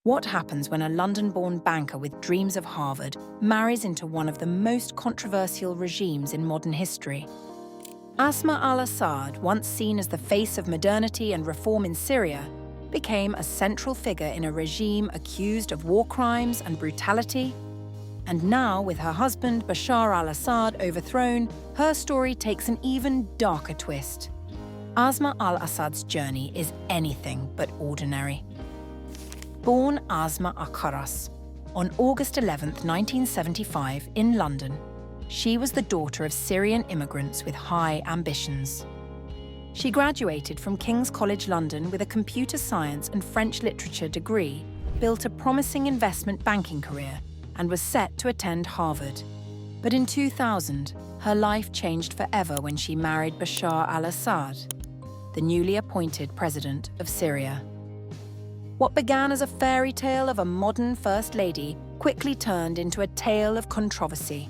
What happens when a London-born banker with dreams of Harvard marries into one of the most controversial regimes in modern history? Asma al-Assad, once seen as the face of modernity and reform in Syria, became a central figure in a regime accused of war crimes and brutality. And now, with her husband Bashar al-Assad overthrown, her story takes an even darker twist. Asma al-Assad's journey is anything but ordinary. Born Asma Akharas on August 11, 1975, in London, she was the daughter of Syrian immigrants with high ambitions. She graduated from King's College London with a computer science and French literature degree, built a promising investment banking career, and was set to attend Harvard. But in 2000, her life changed forever when she married Bashar al-Assad, the newly appointed president of Syria. What began as a fairy tale of a modern First Lady quickly turned into a tale of controversy.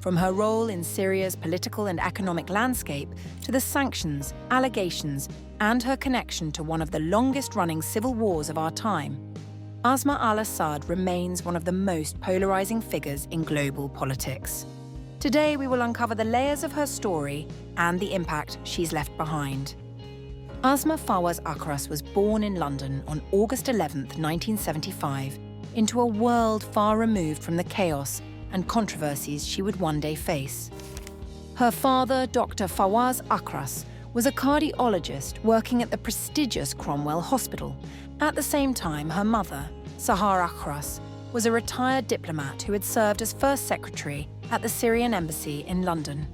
From her role in Syria's political and economic landscape to the sanctions, allegations, and her connection to one of the longest-running civil wars of our time, Asma al-Assad remains one of the most polarizing figures in global politics. Today, we will uncover the layers of her story and the impact she's left behind. Asma Fawaz Akras was born in London on August 11, 1975, into a world far removed from the chaos and controversies she would one day face. Her father, Dr. Fawaz Akras, was a cardiologist working at the prestigious Cromwell Hospital. At the same time, her mother, Sahar Akras, was a retired diplomat who had served as first secretary at the Syrian embassy in London.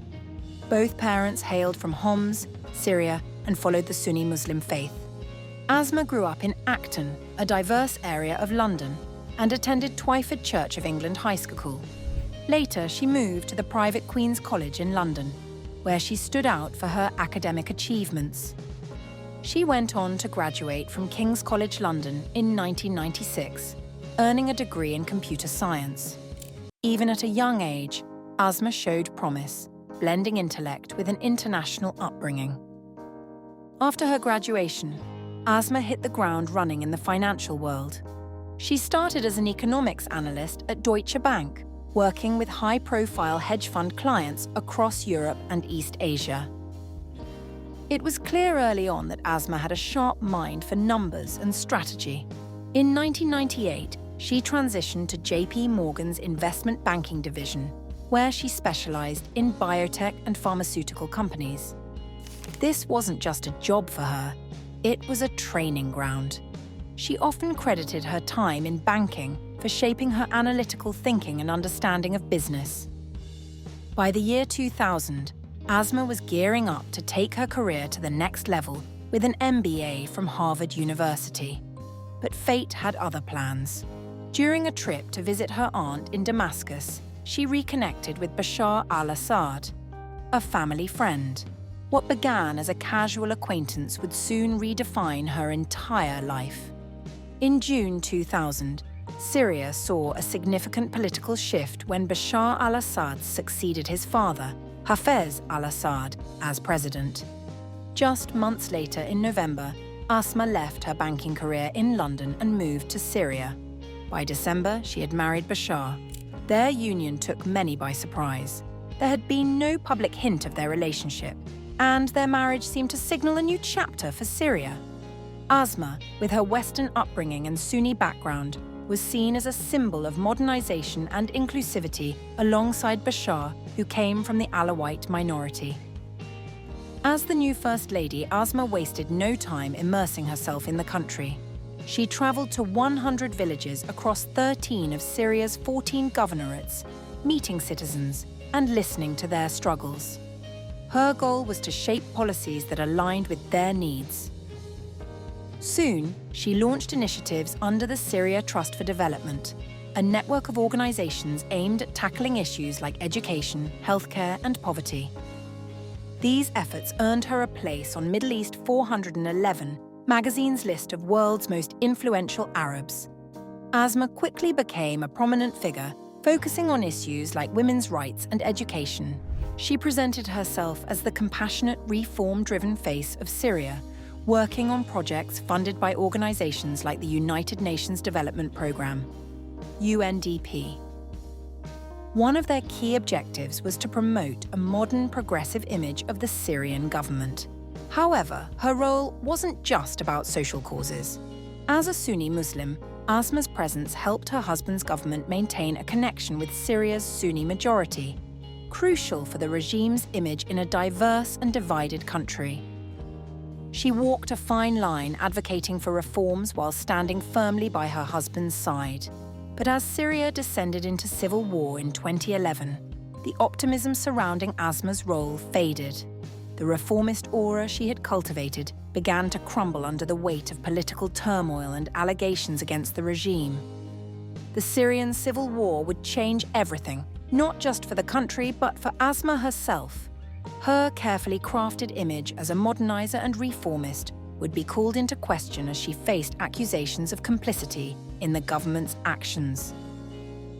Both parents hailed from Homs, Syria, and followed the Sunni Muslim faith. Asma grew up in Acton, a diverse area of London, and attended Twyford Church of England High School. Later, she moved to the private Queen's College in London, where she stood out for her academic achievements. She went on to graduate from King's College London in 1996, earning a degree in computer science. Even at a young age, Asma showed promise, blending intellect with an international upbringing. After her graduation, Asma hit the ground running in the financial world. She started as an economics analyst at Deutsche Bank, working with high-profile hedge fund clients across Europe and East Asia. It was clear early on that Asma had a sharp mind for numbers and strategy. In 1998, she transitioned to JP Morgan's investment banking division, where she specialized in biotech and pharmaceutical companies. This wasn't just a job for her, it was a training ground. She often credited her time in banking for shaping her analytical thinking and understanding of business. By the year 2000, Asma was gearing up to take her career to the next level with an MBA from Harvard University. But fate had other plans. During a trip to visit her aunt in Damascus, she reconnected with Bashar al-Assad, a family friend. What began as a casual acquaintance would soon redefine her entire life. In June 2000, Syria saw a significant political shift when Bashar al-Assad succeeded his father, Hafez al-Assad, as president. Just months later, in November, Asma left her banking career in London and moved to Syria. By December, she had married Bashar. Their union took many by surprise. There had been no public hint of their relationship, and their marriage seemed to signal a new chapter for Syria. Asma, with her Western upbringing and Sunni background, was seen as a symbol of modernization and inclusivity alongside Bashar, who came from the Alawite minority. As the new First Lady, Asma wasted no time immersing herself in the country. She traveled to 100 villages across 13 of Syria's 14 governorates, meeting citizens and listening to their struggles. Her goal was to shape policies that aligned with their needs. Soon, she launched initiatives under the Syria Trust for Development, a network of organizations aimed at tackling issues like education, healthcare, and poverty. These efforts earned her a place on Middle East 411 magazine's list of world's most influential Arabs. Asma quickly became a prominent figure, focusing on issues like women's rights and education. She presented herself as the compassionate, reform-driven face of Syria, working on projects funded by organizations like the United Nations Development Programme, UNDP. One of their key objectives was to promote a modern, progressive image of the Syrian government. However, her role wasn't just about social causes. As a Sunni Muslim, Asma's presence helped her husband's government maintain a connection with Syria's Sunni majority, crucial for the regime's image in a diverse and divided country. She walked a fine line advocating for reforms while standing firmly by her husband's side. But as Syria descended into civil war in 2011, the optimism surrounding Asma's role faded. The reformist aura she had cultivated began to crumble under the weight of political turmoil and allegations against the regime. The Syrian civil war would change everything, not just for the country, but for Asma herself. Her carefully crafted image as a modernizer and reformist would be called into question as she faced accusations of complicity in the government's actions.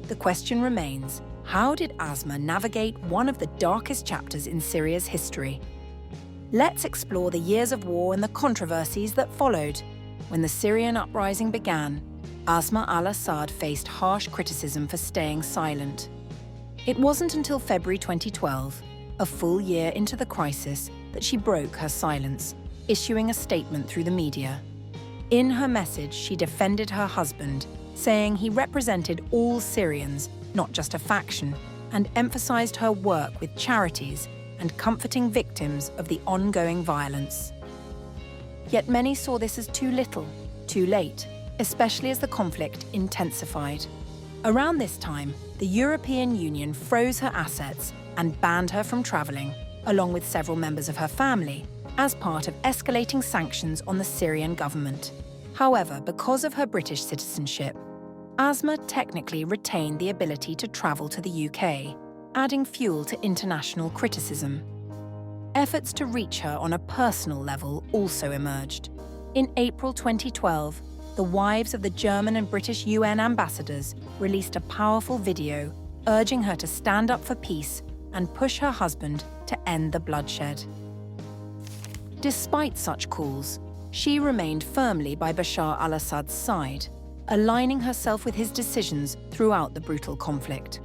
The question remains, how did Asma navigate one of the darkest chapters in Syria's history? Let's explore the years of war and the controversies that followed. When the Syrian uprising began, Asma al-Assad faced harsh criticism for staying silent. It wasn't until February 2012, a full year into the crisis, that she broke her silence, issuing a statement through the media. In her message, she defended her husband, saying he represented all Syrians, not just a faction, and emphasized her work with charities and comforting victims of the ongoing violence. Yet many saw this as too little, too late, especially as the conflict intensified. Around this time, the European Union froze her assets and banned her from travelling, along with several members of her family, as part of escalating sanctions on the Syrian government. However, because of her British citizenship, Asma technically retained the ability to travel to the UK, adding fuel to international criticism. Efforts to reach her on a personal level also emerged. In April 2012, the wives of the German and British UN ambassadors released a powerful video urging her to stand up for peace and push her husband to end the bloodshed. Despite such calls, she remained firmly by Bashar al-Assad's side, aligning herself with his decisions throughout the brutal conflict.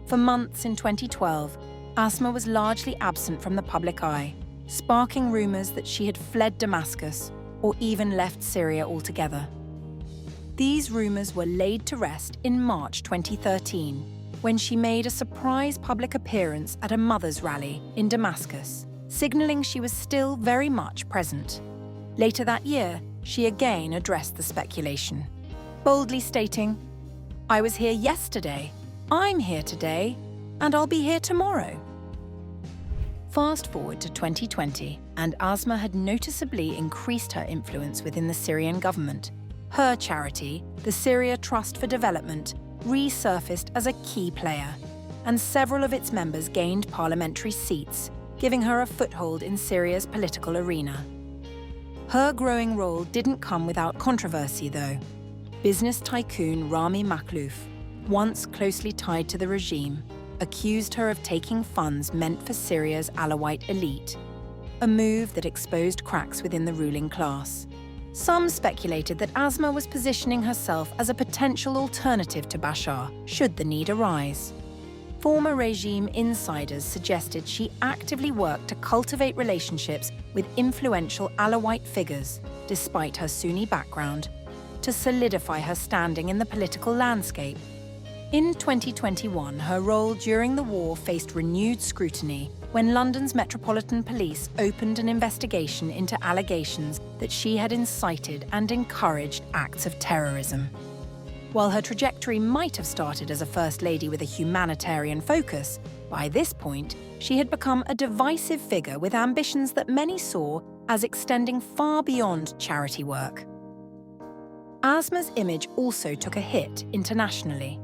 For months in 2012, Asma was largely absent from the public eye, sparking rumors that she had fled Damascus or even left Syria altogether. These rumors were laid to rest in March 2013, when she made a surprise public appearance at a mother's rally in Damascus, signaling she was still very much present. Later that year, she again addressed the speculation, boldly stating, "I was here yesterday, I'm here today, and I'll be here tomorrow." Fast forward to 2020, and Asma had noticeably increased her influence within the Syrian government. Her charity, the Syria Trust for Development, resurfaced as a key player, and several of its members gained parliamentary seats, giving her a foothold in Syria's political arena. Her growing role didn't come without controversy, though. Business tycoon Rami Makhlouf, once closely tied to the regime, accused her of taking funds meant for Syria's Alawite elite, a move that exposed cracks within the ruling class. Some speculated that Asma was positioning herself as a potential alternative to Bashar, should the need arise. Former regime insiders suggested she actively worked to cultivate relationships with influential Alawite figures, despite her Sunni background, to solidify her standing in the political landscape. In 2021, her role during the war faced renewed scrutiny when London's Metropolitan Police opened an investigation into allegations that she had incited and encouraged acts of terrorism. While her trajectory might have started as a First Lady with a humanitarian focus, by this point, she had become a divisive figure with ambitions that many saw as extending far beyond charity work. Asma's image also took a hit internationally.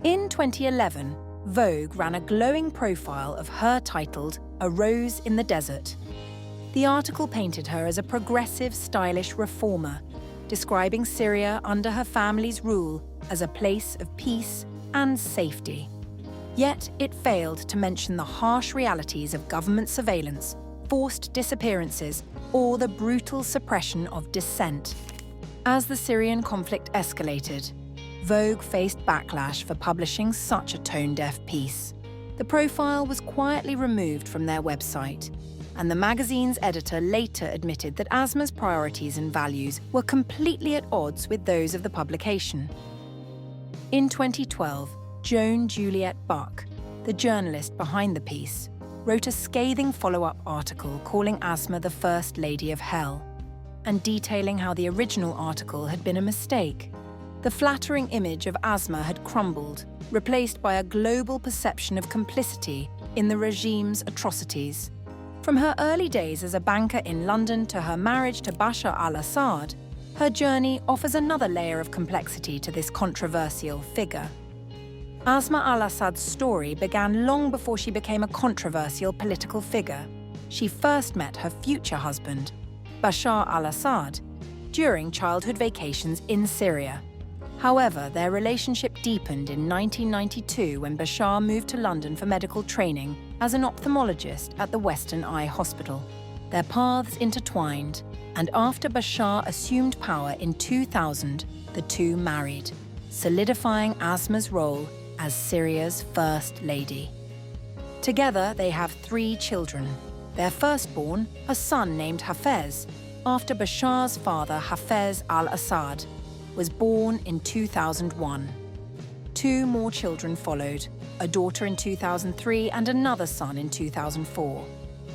In 2011, Vogue ran a glowing profile of her titled "A Rose in the Desert." The article painted her as a progressive, stylish reformer, describing Syria under her family's rule as a place of peace and safety. Yet it failed to mention the harsh realities of government surveillance, forced disappearances, or the brutal suppression of dissent. As the Syrian conflict escalated, Vogue faced backlash for publishing such a tone-deaf piece. The profile was quietly removed from their website, and the magazine's editor later admitted that Asma's priorities and values were completely at odds with those of the publication. In 2012, Joan Juliet Buck, the journalist behind the piece, wrote a scathing follow-up article calling Asma the First Lady of Hell, and detailing how the original article had been a mistake. The flattering image of Asma had crumbled, replaced by a global perception of complicity in the regime's atrocities. From her early days as a banker in London to her marriage to Bashar al-Assad, her journey offers another layer of complexity to this controversial figure. Asma al-Assad's story began long before she became a controversial political figure. She first met her future husband, Bashar al-Assad, during childhood vacations in Syria. However, their relationship deepened in 1992 when Bashar moved to London for medical training as an ophthalmologist at the Western Eye Hospital. Their paths intertwined, and after Bashar assumed power in 2000, the two married, solidifying Asma's role as Syria's First Lady. Together, they have 3 children. Their firstborn, a son named Hafez, after Bashar's father Hafez al-Assad, was born in 2001. 2 more children followed, a daughter in 2003 and another son in 2004.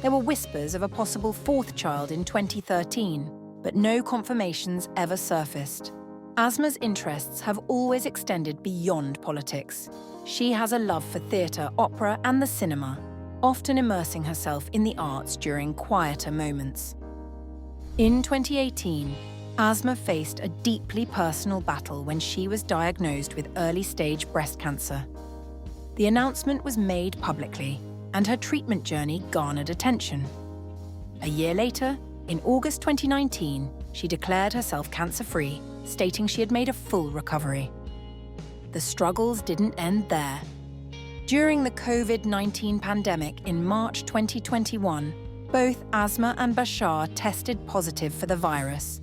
There were whispers of a possible 4th child in 2013, but no confirmations ever surfaced. Asma's interests have always extended beyond politics. She has a love for theatre, opera and the cinema, often immersing herself in the arts during quieter moments. In 2018, Asma faced a deeply personal battle when she was diagnosed with early-stage breast cancer. The announcement was made publicly, and her treatment journey garnered attention. A year later, in August 2019, she declared herself cancer-free, stating she had made a full recovery. The struggles didn't end there. During the COVID-19 pandemic in March 2021, both Asma and Bashar tested positive for the virus.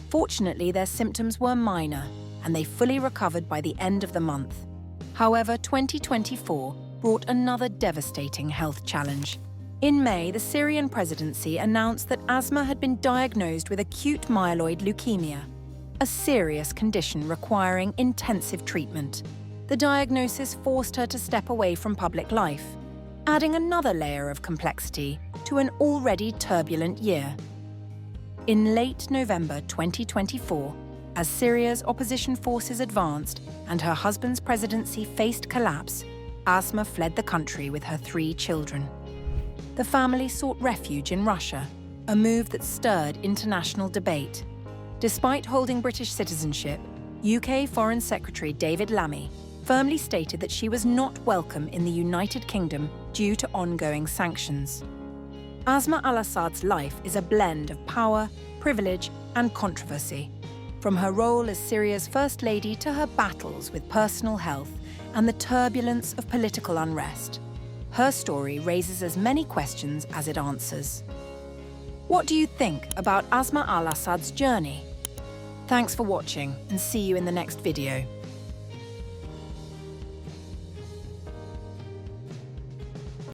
Fortunately, their symptoms were minor, and they fully recovered by the end of the month. However, 2024 brought another devastating health challenge. In May, the Syrian presidency announced that Asma had been diagnosed with acute myeloid leukemia, a serious condition requiring intensive treatment. The diagnosis forced her to step away from public life, adding another layer of complexity to an already turbulent year. In late November 2024, as Syria's opposition forces advanced and her husband's presidency faced collapse, Asma fled the country with her 3 children. The family sought refuge in Russia, a move that stirred international debate. Despite holding British citizenship, UK Foreign Secretary David Lammy firmly stated that she was not welcome in the United Kingdom due to ongoing sanctions. Asma al-Assad's life is a blend of power, privilege, and controversy. From her role as Syria's First Lady to her battles with personal health and the turbulence of political unrest, her story raises as many questions as it answers. What do you think about Asma al-Assad's journey? Thanks for watching, and see you in the next video.